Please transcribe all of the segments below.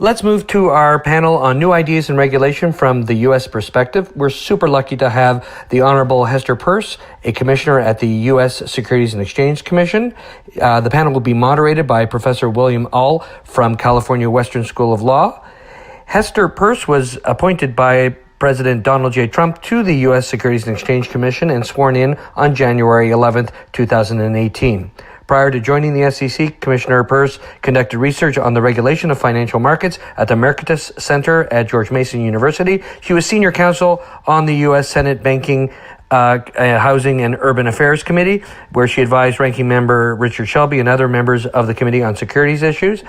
Let's move to our panel on new ideas and regulation from the U.S. perspective. We're super lucky to have the Honorable Hester Peirce, a commissioner at the U.S. Securities and Exchange Commission. The panel will be moderated by Professor William Ull from California Western School of Law. Hester Peirce was appointed by President Donald J. Trump to the U.S. Securities and Exchange Commission and sworn in on January 11th, 2018. Prior to joining the SEC, Commissioner Peirce conducted research on the regulation of financial markets at the Mercatus Center at George Mason University. She was senior counsel on the U.S. Senate Banking, Housing and Urban Affairs Committee, where she advised Ranking Member Richard Shelby and other members of the Committee on Securities Issues.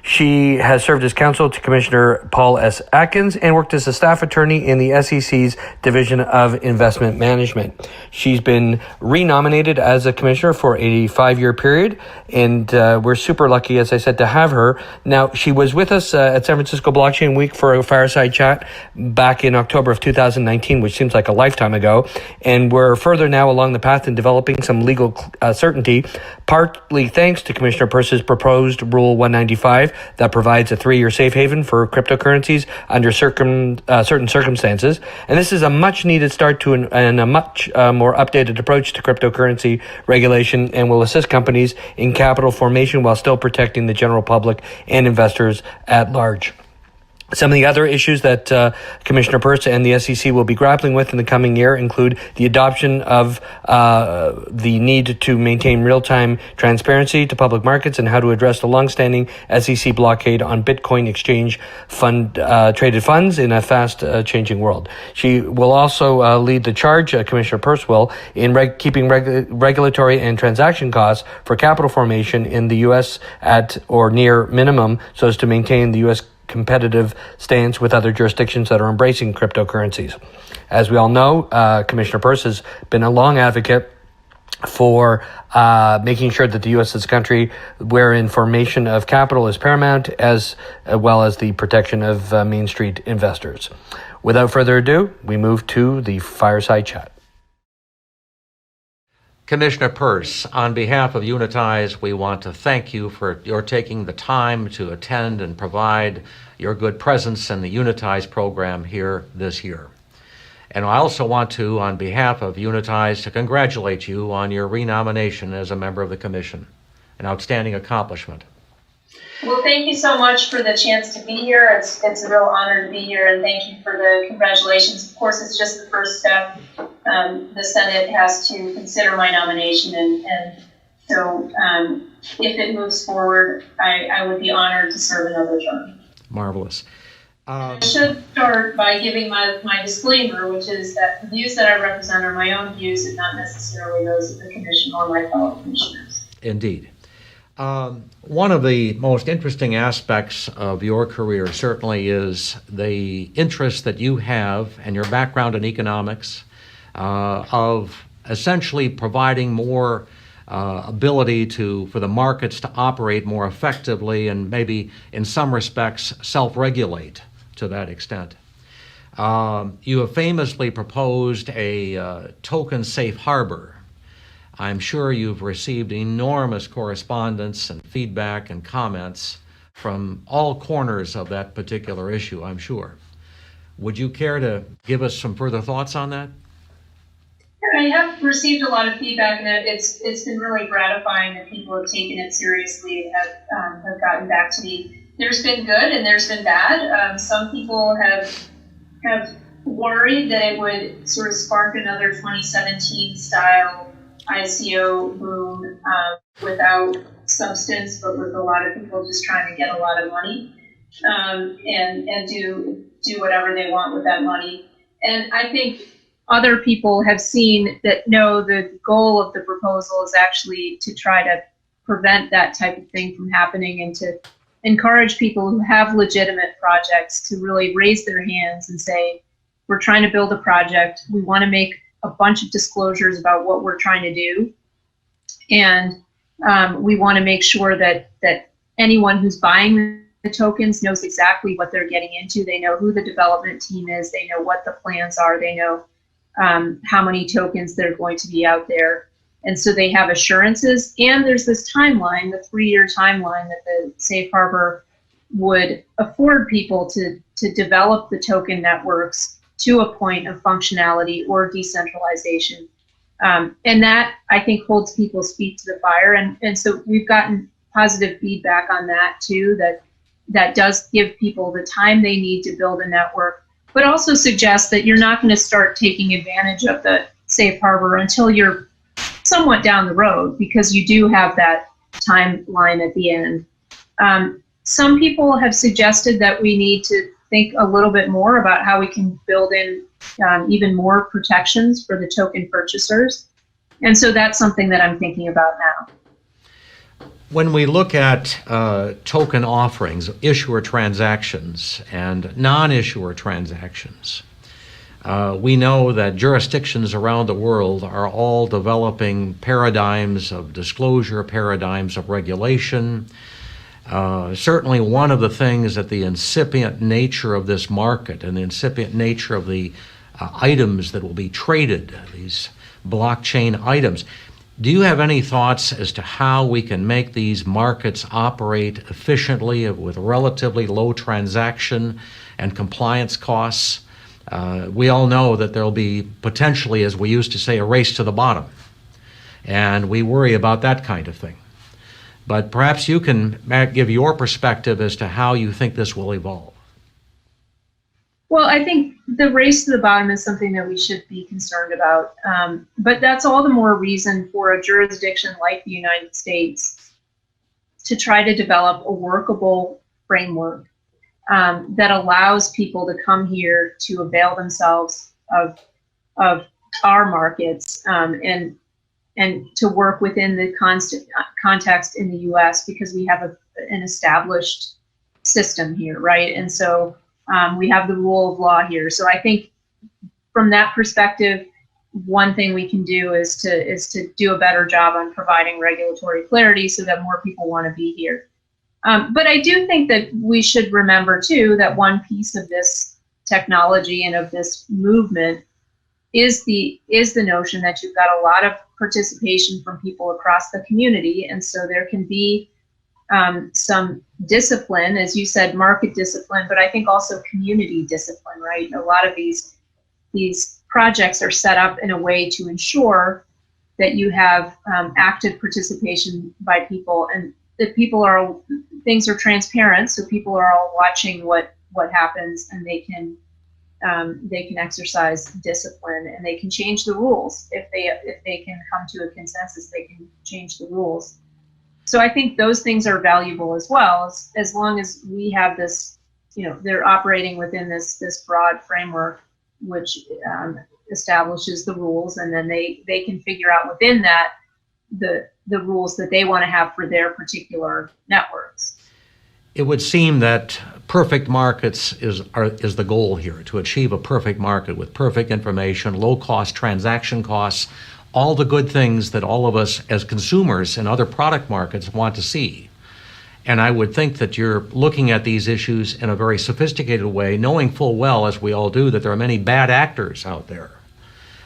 She has served as counsel to Commissioner Paul S. Atkins and worked as a staff attorney in the SEC's Division of Investment Management. She's been renominated as a commissioner for a 5-year period, and we're super lucky, as I said, to have her. Now, she was with us at San Francisco Blockchain Week for a fireside chat back in October of 2019, which seems like a lifetime ago, and we're further now along the path in developing some legal certainty, partly thanks to Commissioner Peirce's proposed Rule 195, that provides a 3-year safe haven for cryptocurrencies under certain circumstances. And this is a much needed start to and a much more updated approach to cryptocurrency regulation, and will assist companies in capital formation while still protecting the general public and investors at large. Some of the other issues that Commissioner Peirce and the SEC will be grappling with in the coming year include the adoption of the need to maintain real-time transparency to public markets and how to address the longstanding SEC blockade on Bitcoin exchange traded funds in a fast-changing world. She will also lead the charge, Commissioner Peirce will, in keeping regulatory and transaction costs for capital formation in the U.S. at or near minimum so as to maintain the U.S. competitive stance with other jurisdictions that are embracing cryptocurrencies. As we all know, Commissioner Peirce has been a long advocate for making sure that the U.S. is a country wherein formation of capital is paramount, as well as the protection of Main Street investors. Without further ado, we move to the fireside chat. Commissioner Peirce, on behalf of Unitize, we want to thank you for your taking the time to attend and provide your good presence in the Unitize program here this year. And I also want to, on behalf of Unitize, to congratulate you on your renomination as a member of the Commission, an outstanding accomplishment. Well, thank you so much for the chance to be here. It's a real honor to be here, and thank you for the congratulations. Of course, it's just the first step. The Senate has to consider my nomination, and so if it moves forward, I would be honored to serve another term. Marvelous. I should start by giving my disclaimer, which is that the views that I represent are my own views and not necessarily those of the Commission or my fellow commissioners. Indeed. One of the most interesting aspects of your career certainly is the interest that you have and your background in economics of essentially providing more ability for the markets to operate more effectively and maybe in some respects self-regulate to that extent. You have famously proposed a token safe harbor. I'm sure you've received enormous correspondence and feedback and comments from all corners of that particular issue, I'm sure. Would you care to give us some further thoughts on that? I have received a lot of feedback, and it's been really gratifying that people have taken it seriously and have gotten back to me. There's been good and there's been bad. Some people have worried that it would sort of spark another 2017 style ICO boom without substance, but with a lot of people just trying to get a lot of money and do whatever they want with that money. And I think other people have seen that, no, the goal of the proposal is actually to try to prevent that type of thing from happening and to encourage people who have legitimate projects to really raise their hands and say, we're trying to build a project. We want to make a bunch of disclosures about what we're trying to do. And we want to make sure that anyone who's buying the tokens knows exactly what they're getting into. They know who the development team is. They know what the plans are. They know how many tokens that are going to be out there. And so they have assurances. And there's this timeline, the 3-year timeline that the safe harbor would afford people to develop the token networks to a point of functionality or decentralization. And that, I think, holds people's feet to the fire. And so we've gotten positive feedback on that too, that does give people the time they need to build a network, but also suggests that you're not going to start taking advantage of the safe harbor until you're somewhat down the road, because you do have that timeline at the end. Some people have suggested that we need to think a little bit more about how we can build in even more protections for the token purchasers. And so that's something that I'm thinking about now. When we look at token offerings, issuer transactions and non-issuer transactions, we know that jurisdictions around the world are all developing paradigms of disclosure, paradigms of regulation. Certainly one of the things that the incipient nature of this market and the incipient nature of the items that will be traded, these blockchain items, do you have any thoughts as to how we can make these markets operate efficiently with relatively low transaction and compliance costs? We all know that there'll be potentially, as we used to say, a race to the bottom, and we worry about that kind of thing. But perhaps you can give your perspective as to how you think this will evolve. Well, I think the race to the bottom is something that we should be concerned about. But that's all the more reason for a jurisdiction like the United States to try to develop a workable framework that allows people to come here to avail themselves of our markets and to work within the context in the U.S. because we have an established system here, right? And so we have the rule of law here. So I think from that perspective, one thing we can do is to do a better job on providing regulatory clarity so that more people want to be here. But I do think that we should remember too that one piece of this technology and of this movement is the notion that you've got a lot of participation from people across the community, and so there can be some discipline, as you said, market discipline, but I think also community discipline, right? A lot of these projects are set up in a way to ensure that you have active participation by people, and that things are transparent, so people are all watching what happens, and they can exercise discipline, and they can change the rules if they can come to a consensus. They can change the rules. So I think those things are valuable as well, as long as we have this, they're operating within this broad framework which establishes the rules, and then they can figure out within that the rules that they want to have for their particular networks. It would seem that perfect markets is the goal here, to achieve a perfect market with perfect information, low cost transaction costs, all the good things that all of us as consumers in other product markets want to see. And I would think that you're looking at these issues in a very sophisticated way, knowing full well, as we all do, that there are many bad actors out there.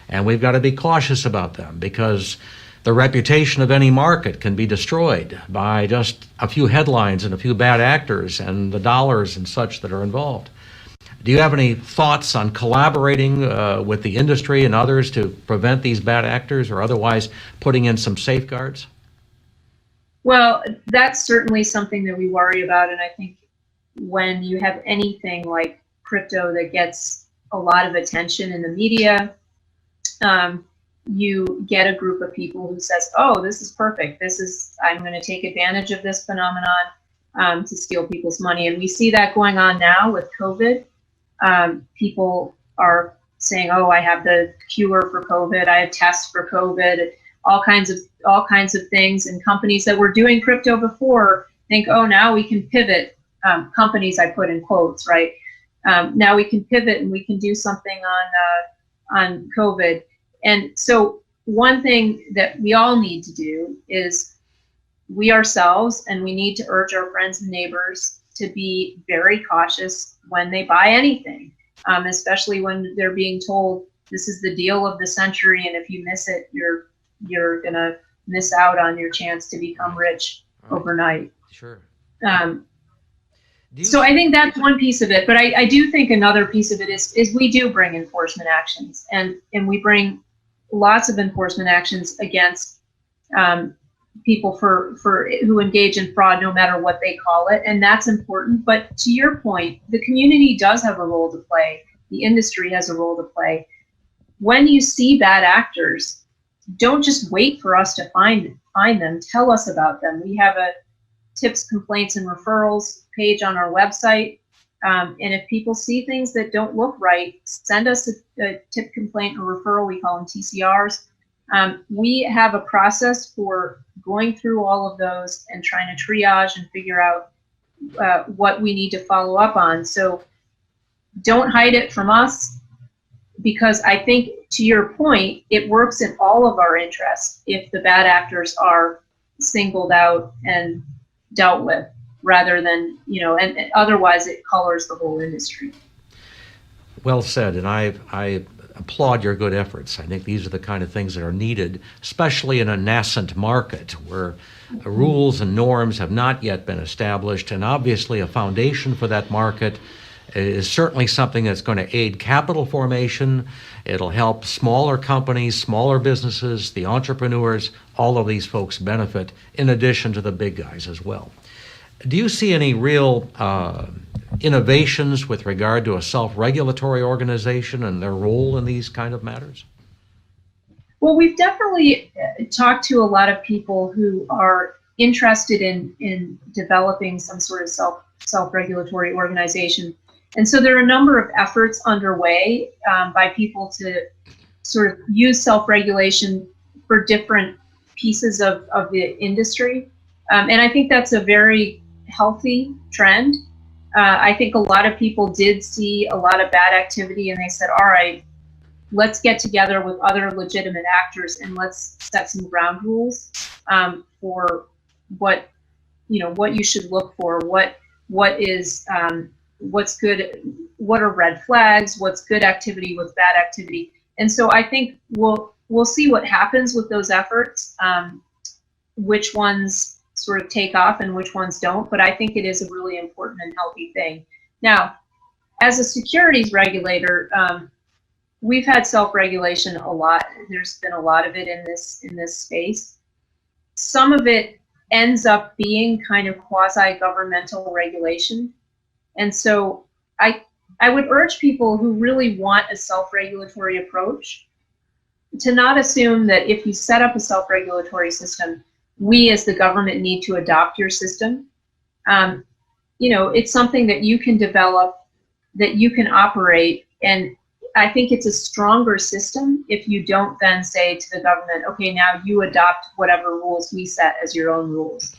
And we've got to be cautious about them, because the reputation of any market can be destroyed by just a few headlines and a few bad actors and the dollars and such that are involved. Do you have any thoughts on collaborating with the industry and others to prevent these bad actors, or otherwise putting in some safeguards? Well, that's certainly something that we worry about, and I think when you have anything like crypto that gets a lot of attention in the media, you get a group of people who says, oh, this is perfect. I'm going to take advantage of this phenomenon to steal people's money. And we see that going on now with COVID. People are saying, oh, I have the cure for COVID. I have tests for COVID, all kinds of things. And companies that were doing crypto before think, oh, now we can pivot. Companies, I put in quotes, right? Now we can pivot and we can do something on COVID. And so one thing that we all need to do is we ourselves, and we need to urge our friends and neighbors to be very cautious when they buy anything, especially when they're being told this is the deal of the century, and if you miss it, you're gonna miss out on your chance to become rich overnight. Sure. So I think that's one piece of it, but I do think another piece of it is we do bring enforcement actions, and we bring lots of enforcement actions against people for who engage in fraud, no matter what they call it, and that's important. But to your point, the community does have a role to play. The industry has a role to play. When you see bad actors, don't just wait for us to find them. Tell us about them. We have a tips, complaints, and referrals page on our website. And if people see things that don't look right, send us a tip, complaint, or referral. We call them TCRs. We have a process for going through all of those and trying to triage and figure out what we need to follow up on. So don't hide it from us, because I think, to your point, it works in all of our interests if the bad actors are singled out and dealt with, rather than, and otherwise it colors the whole industry. Well said, and I applaud your good efforts. I think these are the kind of things that are needed, especially in a nascent market where rules and norms have not yet been established, and obviously a foundation for that market is certainly something that's going to aid capital formation. It'll help smaller companies, smaller businesses, the entrepreneurs. All of these folks benefit, in addition to the big guys as well. Do you see any real innovations with regard to a self-regulatory organization and their role in these kind of matters? Well, we've definitely talked to a lot of people who are interested in developing some sort of self-regulatory organization. And so there are a number of efforts underway by people to sort of use self-regulation for different pieces of the industry. And I think that's a very healthy trend. I think a lot of people did see a lot of bad activity, and they said, all right, let's get together with other legitimate actors and let's set some ground rules for what you should look for, what's good, what are red flags, what's good activity, what's bad activity. And so I think we'll see what happens with those efforts, which ones sort of take off and which ones don't, but I think it is a really important and healthy thing. Now, as a securities regulator, we've had self-regulation a lot. There's been a lot of it in this space. Some of it ends up being kind of quasi-governmental regulation. And so I would urge people who really want a self-regulatory approach to not assume that if you set up a self-regulatory system, we as the government need to adopt your system. It's something that you can develop, that you can operate, and I think it's a stronger system if you don't then say to the government, okay, now you adopt whatever rules we set as your own rules.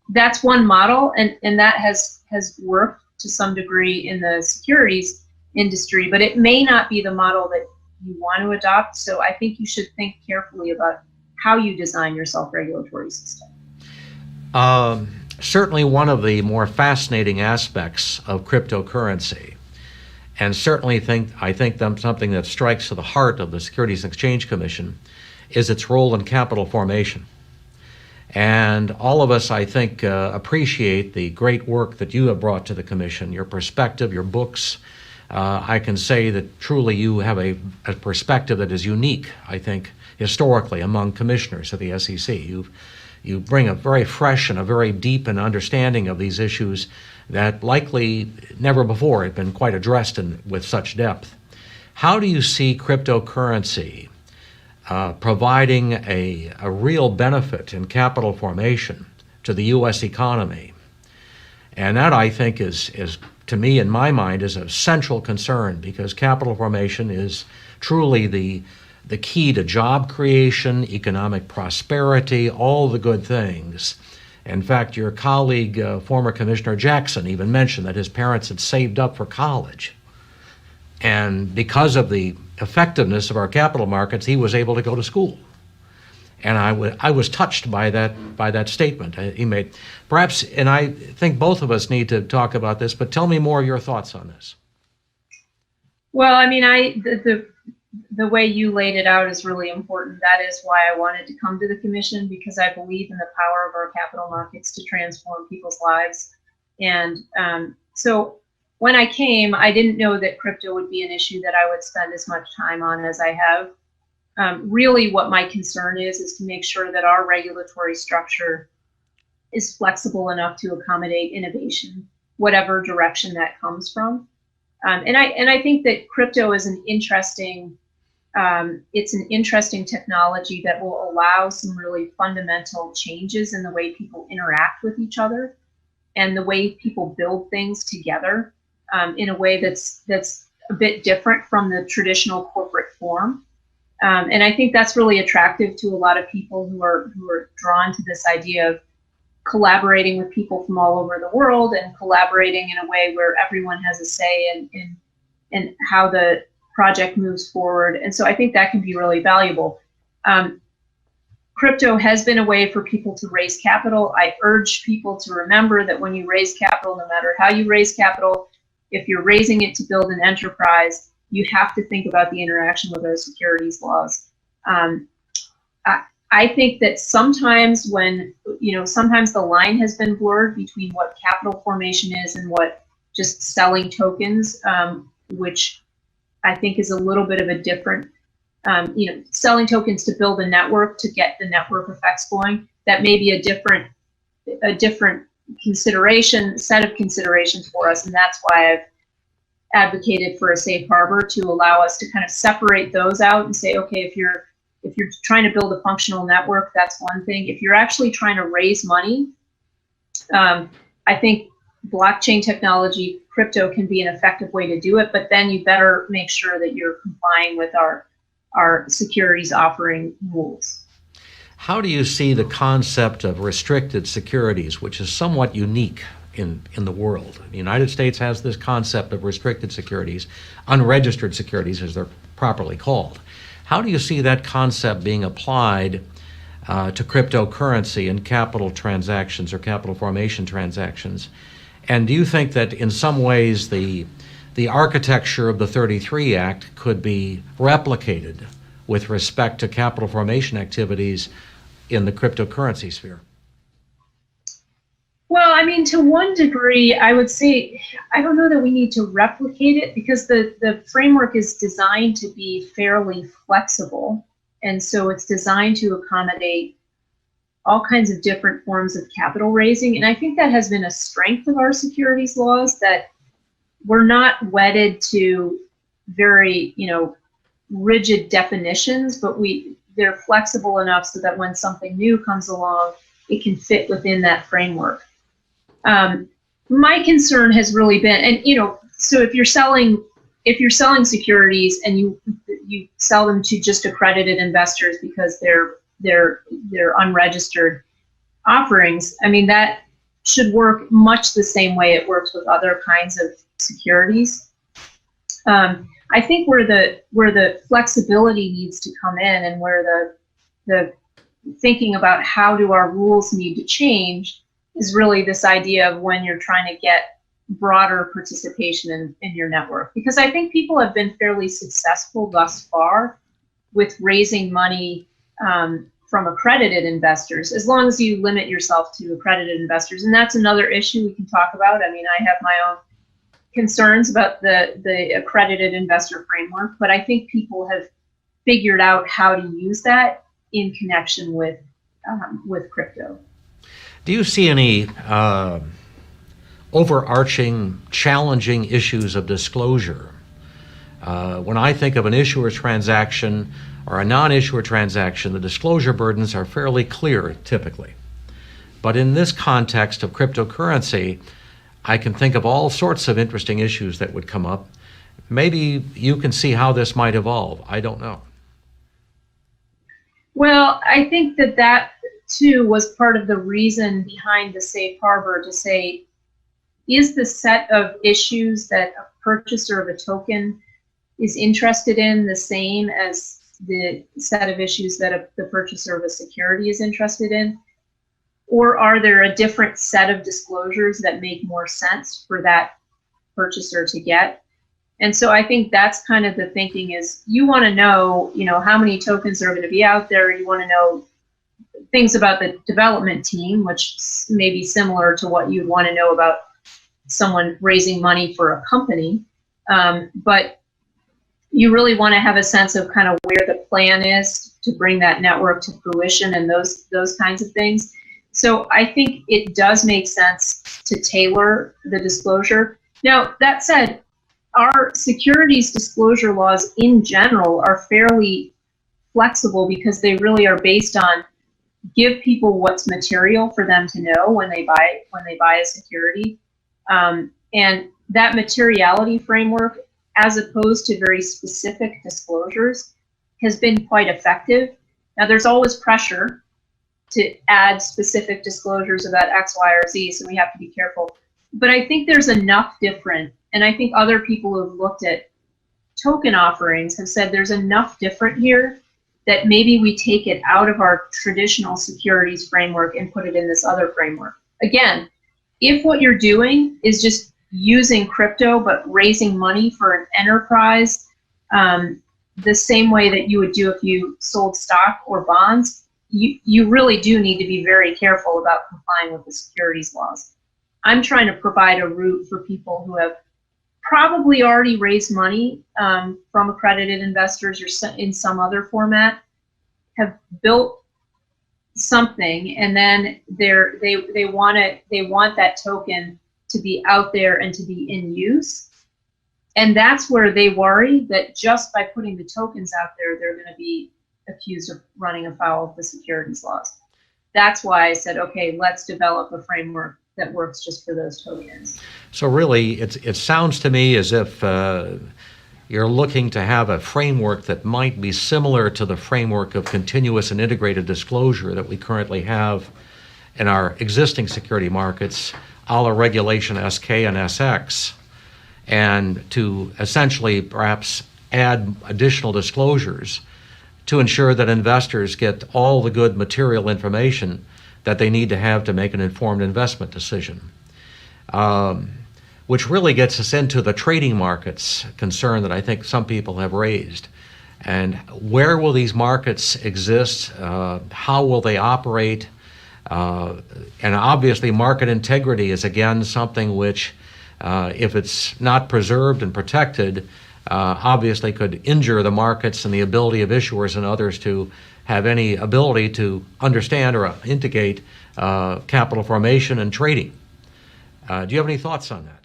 That's one model, and that has worked to some degree in the securities industry, but it may not be the model that you want to adopt. So I think you should think carefully about how you design your self-regulatory system. Certainly one of the more fascinating aspects of cryptocurrency, and certainly I think something that strikes to the heart of the Securities and Exchange Commission, is its role in capital formation. And all of us, I think, appreciate the great work that you have brought to the Commission, your perspective, your books. I can say that truly you have a perspective that is unique, I think, historically among commissioners of the SEC. You bring a very fresh and a very deep understanding of these issues that likely never before had been quite addressed with such depth. How do you see cryptocurrency providing a real benefit in capital formation to the U.S. economy? And that, I think, is to me, in my mind, is a central concern, because capital formation is truly the key to job creation, economic prosperity, all the good things. In fact, your colleague, former Commissioner Jackson, even mentioned that his parents had saved up for college. And because of the effectiveness of our capital markets, he was able to go to school. And I was touched by that statement he made. Perhaps, and I think both of us need to talk about this, but tell me more of your thoughts on this. Well, I mean, the way you laid it out is really important. That is why I wanted to come to the Commission, because I believe in the power of our capital markets to transform people's lives. And so when I came, I didn't know that crypto would be an issue that I would spend as much time on as I have. Really, what my concern is to make sure that our regulatory structure is flexible enough to accommodate innovation, whatever direction that comes from. And I think that crypto is an interesting it's an interesting technology that will allow some really fundamental changes in the way people interact with each other and the way people build things together in a way that's a bit different from the traditional corporate form. And I think that's really attractive to a lot of people who are drawn to this idea of collaborating with people from all over the world and collaborating in a way where everyone has a say in how the project moves forward. And so I think that can be really valuable. Crypto has been a way for people to raise capital. I urge people to remember that when you raise capital, no matter how you raise capital, if you're raising it to build an enterprise, you have to think about the interaction with those securities laws. I think that sometimes sometimes the line has been blurred between what capital formation is and what just selling tokens, which I think is a little bit of a different, selling tokens to build a network to get the network effects going. That may be a different set of considerations for us, and that's why I've advocated for a safe harbor to allow us to kind of separate those out and say, okay, if you're trying to build a functional network, that's one thing. If you're actually trying to raise money, I think blockchain technology, crypto can be an effective way to do it, but then you better make sure that you're complying with our securities offering rules. How do you see the concept of restricted securities, which is somewhat unique in the world? The United States has this concept of restricted securities, unregistered securities as they're properly called. How do you see that concept being applied to cryptocurrency and capital transactions or capital formation transactions? And do you think that in some ways the architecture of the 33 Act could be replicated with respect to capital formation activities in the cryptocurrency sphere? Well, I mean, to one degree, I would say, I don't know that we need to replicate it because the framework is designed to be fairly flexible. And so it's designed to accommodate all kinds of different forms of capital raising. And I think that has been a strength of our securities laws, that we're not wedded to very, rigid definitions, but they're flexible enough so that when something new comes along, it can fit within that framework. My concern has really been, and so if you're selling securities and you sell them to just accredited investors because they're unregistered offerings, I mean, that should work much the same way it works with other kinds of securities. I think where the flexibility needs to come in and where the thinking about how do our rules need to change is really this idea of when you're trying to get broader participation in your network. Because I think people have been fairly successful thus far with raising money from accredited investors, as long as you limit yourself to accredited investors. And that's another issue we can talk about. I mean, I have my own concerns about the accredited investor framework, but I think people have figured out how to use that in connection with crypto. Do you see any overarching, challenging issues of disclosure? When I think of an issuer transaction or a non-issuer transaction, the disclosure burdens are fairly clear typically. But in this context of cryptocurrency, I can think of all sorts of interesting issues that would come up. Maybe you can see how this might evolve. I don't know. Well, I think that too was part of the reason behind the safe harbor, to say, is the set of issues that a purchaser of a token is interested in the same as the set of issues that the purchaser of a security is interested in? Or are there a different set of disclosures that make more sense for that purchaser to get? And so I think that's kind of the thinking, is you want to know, how many tokens are going to be out there. You want to know things about the development team, which may be similar to what you'd want to know about someone raising money for a company, but you really want to have a sense of kind of where the plan is to bring that network to fruition and those kinds of things. So I think it does make sense to tailor the disclosure. Now, that said, our securities disclosure laws in general are fairly flexible because they really are based on give people what's material for them to know when they buy a security, and that materiality framework, as opposed to very specific disclosures, has been quite effective. Now, there's always pressure to add specific disclosures about X, Y, or Z, so we have to be careful. But I think there's enough different, and I think other people who have looked at token offerings have said there's enough different here that maybe we take it out of our traditional securities framework and put it in this other framework. Again, if what you're doing is just using crypto but raising money for an enterprise, the same way that you would do if you sold stock or bonds, you really do need to be very careful about complying with the securities laws. I'm trying to provide a route for people who have probably already raised money from accredited investors or in some other format, have built something, and then they want that token to be out there and to be in use. And that's where they worry that just by putting the tokens out there, they're going to be accused of running afoul of the securities laws. That's why I said, okay, let's develop a framework that works just for those tokens. So really, it sounds to me as if you're looking to have a framework that might be similar to the framework of continuous and integrated disclosure that we currently have in our existing security markets, a la Regulation SK and SX, and to essentially perhaps add additional disclosures to ensure that investors get all the good material information that they need to have to make an informed investment decision. Which really gets us into the trading markets concern that I think some people have raised. And where will these markets exist? How will they operate? And obviously market integrity is again something which, if it's not preserved and protected, obviously could injure the markets and the ability of issuers and others to have any ability to understand or indicate capital formation and trading. Do you have any thoughts on that?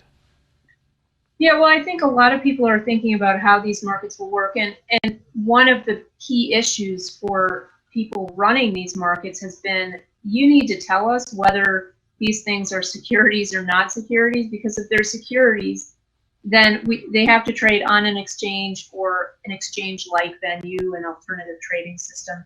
Yeah, well, I think a lot of people are thinking about how these markets will work. And one of the key issues for people running these markets has been, you need to tell us whether these things are securities or not securities, because if they're securities, then they have to trade on an exchange or an exchange-like venue, an alternative trading system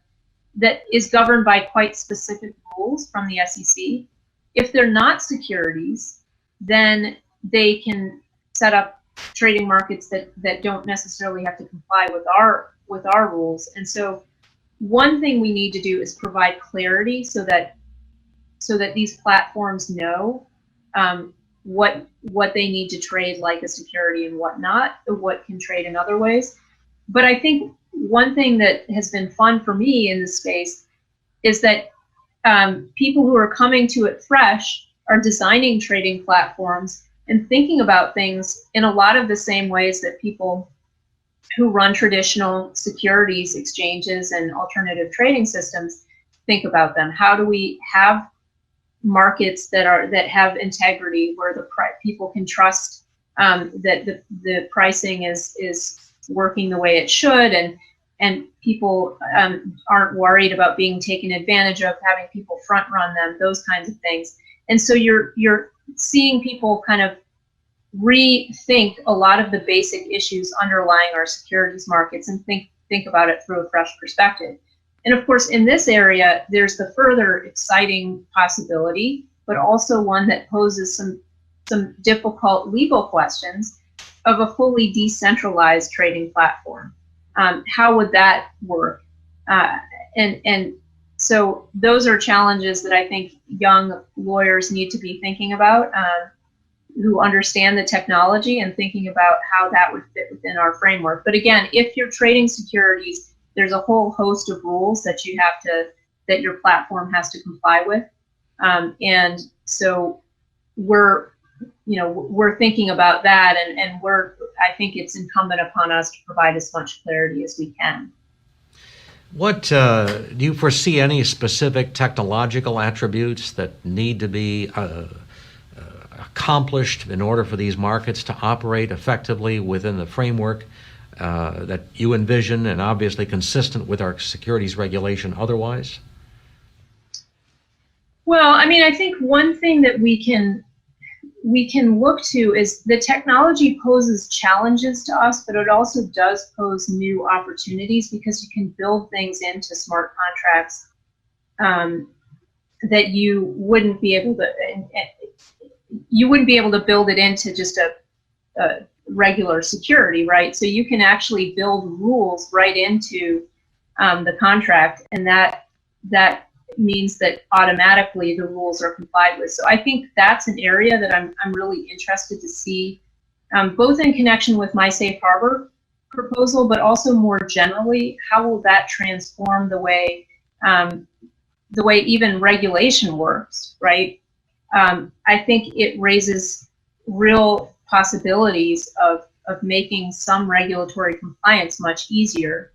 that is governed by quite specific rules from the SEC. If they're not securities, then they can set up trading markets that don't necessarily have to comply with our rules. And so one thing we need to do is provide clarity so that these platforms know what they need to trade like a security and what not, what can trade in other ways. But I think one thing that has been fun for me in this space is that people who are coming to it fresh are designing trading platforms and thinking about things in a lot of the same ways that people who run traditional securities exchanges and alternative trading systems think about them. How do we have markets that have integrity, where people can trust that the pricing is working the way it should, and people aren't worried about being taken advantage of, having people front run them, those kinds of things. And so you're seeing people kind of rethink a lot of the basic issues underlying our securities markets and think about it through a fresh perspective. And of course, in this area, there's the further exciting possibility, but also one that poses some difficult legal questions of a fully decentralized trading platform. How would that work? And so those are challenges that I think young lawyers need to be thinking about, who understand the technology and thinking about how that would fit within our framework. But again, if you're trading securities, there's a whole host of rules that that your platform has to comply with. And so we're we're thinking about that, and I think it's incumbent upon us to provide as much clarity as we can. What do you foresee any specific technological attributes that need to be accomplished in order for these markets to operate effectively within the framework that you envision, and obviously consistent with our securities regulation otherwise? Well, I mean, I think one thing that we can look to is the technology poses challenges to us, but it also does pose new opportunities, because you can build things into smart contracts that you wouldn't be able to build it into just a regular security, right? So you can actually build rules right into the contract, and that means that automatically the rules are complied with. So I think that's an area that I'm really interested to see, both in connection with my safe harbor proposal, but also more generally, how will that transform the way even regulation works, right? I think it raises real possibilities of making some regulatory compliance much easier.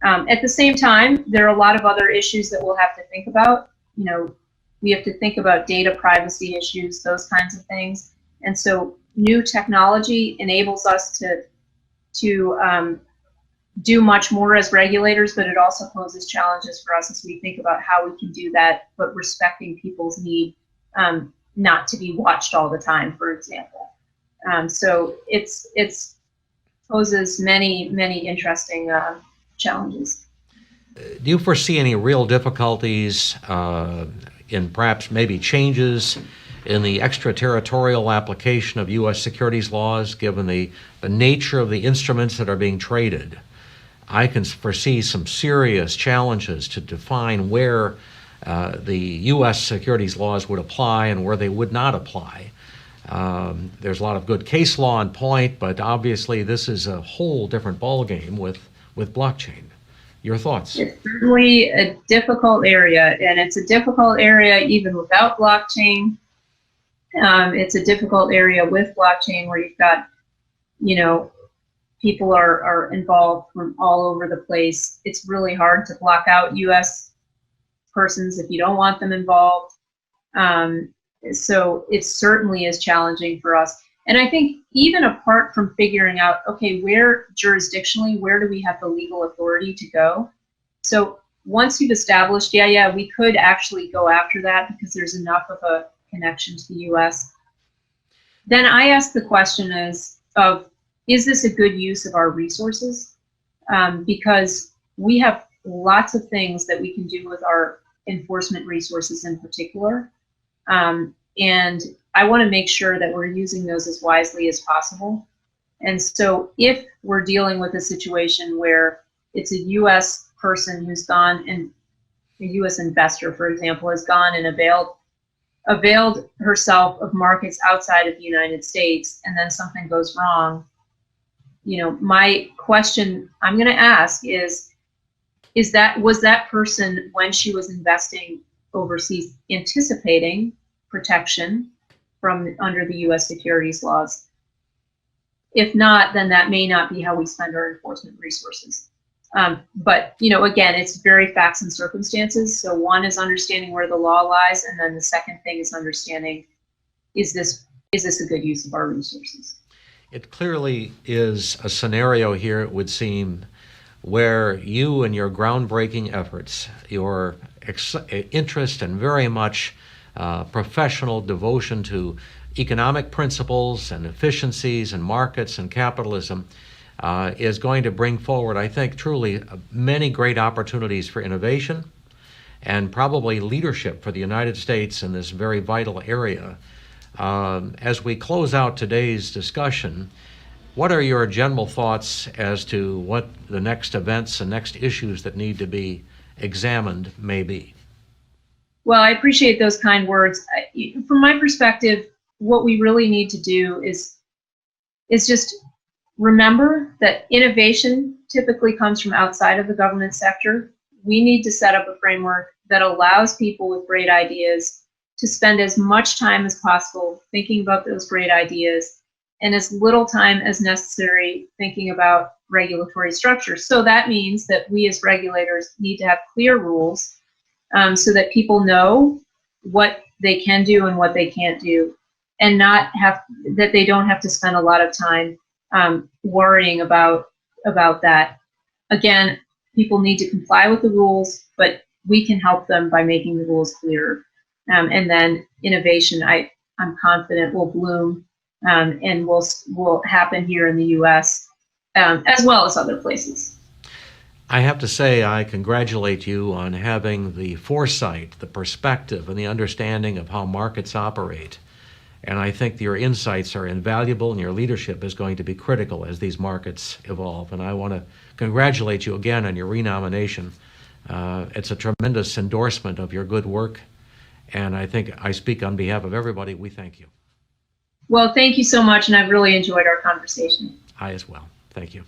At the same time, there are a lot of other issues that we'll have to think about. We have to think about data privacy issues, those kinds of things. And so new technology enables us to do much more as regulators, but it also poses challenges for us as we think about how we can do that, but respecting people's need not to be watched all the time, for example. So it's poses many interesting challenges. Do you foresee any real difficulties in perhaps maybe changes in the extraterritorial application of U.S. securities laws, given the nature of the instruments that are being traded? I can foresee some serious challenges to define where the U.S. securities laws would apply and where they would not apply. There's a lot of good case law on point, but obviously this is a whole different ballgame with blockchain. Your thoughts? It's certainly a difficult area, and it's a difficult area even without blockchain. It's a difficult area with blockchain, where you've got, people are involved from all over the place. It's really hard to block out U.S. persons if you don't want them involved. So it certainly is challenging for us. And I think even apart from figuring out, okay, where jurisdictionally, where do we have the legal authority to go? So once you've established, we could actually go after that because there's enough of a connection to the U.S. Then I ask the question is this a good use of our resources? Because we have lots of things that we can do with our enforcement resources in particular. And I want to make sure that we're using those as wisely as possible. And so if we're dealing with a situation where it's a U.S. person who's gone, and a U.S. investor, for example, has gone and availed herself of markets outside of the United States, and then something goes wrong, my question I'm going to ask is was that person, when she was investing overseas, anticipating protection from under the U.S. securities laws? If not, then that may not be how we spend our enforcement resources. But again, it's very facts and circumstances. So one is understanding where the law lies, and then the second thing is understanding, is this a good use of our resources? It clearly is a scenario here, it would seem, where you and your groundbreaking efforts, your interest and very much professional devotion to economic principles and efficiencies and markets and capitalism is going to bring forward, I think, truly many great opportunities for innovation and probably leadership for the United States in this very vital area. As we close out today's discussion, what are your general thoughts as to what the next events and next issues that need to be examined may be? Well, I appreciate those kind words. From my perspective, what we really need to do is just remember that innovation typically comes from outside of the government sector. We need to set up a framework that allows people with great ideas to spend as much time as possible thinking about those great ideas and as little time as necessary thinking about regulatory structure. So that means that we as regulators need to have clear rules so that people know what they can do and what they can't do, and not have that they don't have to spend a lot of time worrying about that. Again, people need to comply with the rules, but we can help them by making the rules clearer. And then innovation, I'm confident, will bloom and will happen here in the U.S. As well as other places. I have to say, I congratulate you on having the foresight, the perspective, and the understanding of how markets operate. And I think your insights are invaluable, and your leadership is going to be critical as these markets evolve. And I want to congratulate you again on your renomination. It's a tremendous endorsement of your good work. And I think I speak on behalf of everybody. We thank you. Well, thank you so much, and I've really enjoyed our conversation. I as well. Thank you.